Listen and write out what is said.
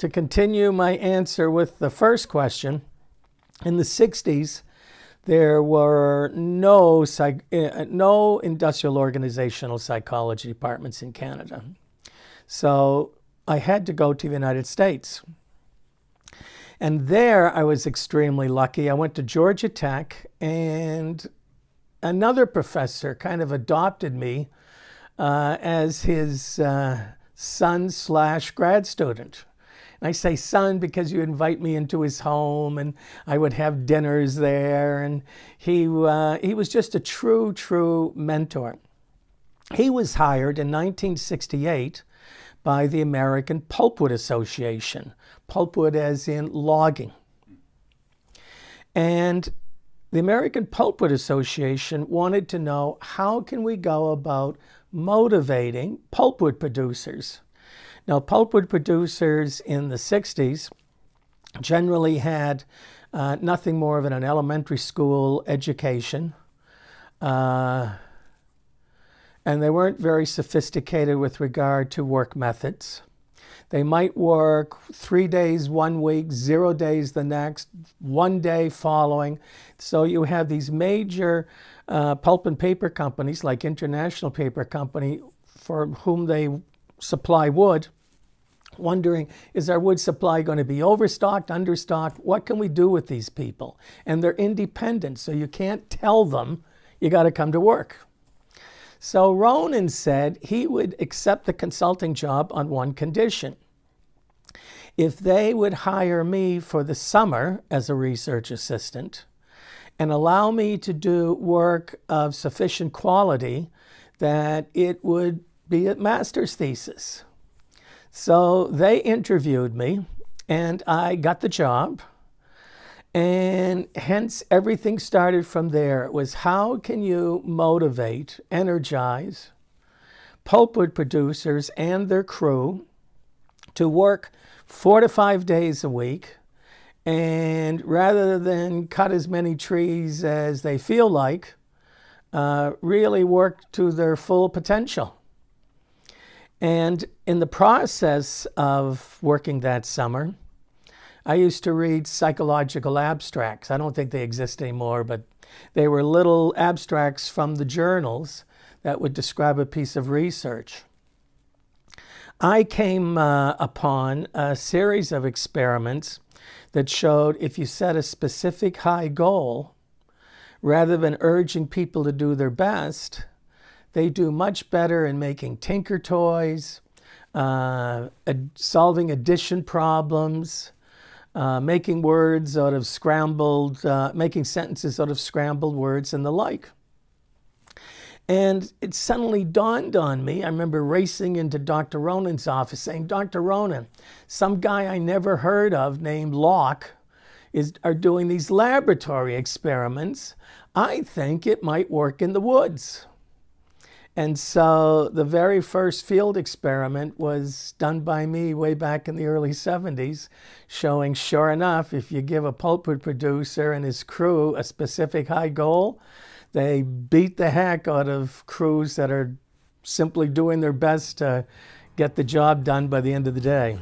to continue my answer with the first question, in the 60s, there were no industrial organizational psychology departments in Canada. So I had to go to the United States. And there I was extremely lucky. I went to Georgia Tech, and another professor kind of adopted me as his son/grad student. And I say son because you invite me into his home, and I would have dinners there. And he was just a true mentor. He was hired in 1968 by the American Pulpwood Association. Pulpwood as in logging. And the American Pulpwood Association wanted to know, how can we go about motivating pulpwood producers? Now, pulpwood producers in the 60s generally had nothing more than an elementary school education. And they weren't very sophisticated with regard to work methods. They might work 3 days 1 week, 0 days the next, 1 day following. So you have these major pulp and paper companies like International Paper Company, for whom they supply wood, wondering, is our wood supply going to be overstocked, understocked? What can we do with these people? And they're independent, so you can't tell them you got to come to work. So Ronan said he would accept the consulting job on one condition. If they would hire me for the summer as a research assistant and allow me to do work of sufficient quality that it would be a master's thesis. So they interviewed me, and I got the job. And hence, everything started from there. It was, how can you motivate, energize pulpwood producers and their crew to work 4 to 5 days a week, and rather than cut as many trees as they feel like, really work to their full potential. And in the process of working that summer, I used to read psychological abstracts. I don't think they exist anymore, but they were little abstracts from the journals that would describe a piece of research. I came upon a series of experiments that showed if you set a specific high goal, rather than urging people to do their best, they do much better in making tinker toys, solving addition problems, making words out of scrambled, making sentences out of scrambled words and the like. And it suddenly dawned on me. I remember racing into Dr. Ronan's office saying, Dr. Ronan, some guy I never heard of named Locke are doing these laboratory experiments. I think it might work in the woods. And so the very first field experiment was done by me way back in the early 70s, showing, sure enough, if you give a pulpwood producer and his crew a specific high goal, they beat the heck out of crews that are simply doing their best to get the job done by the end of the day.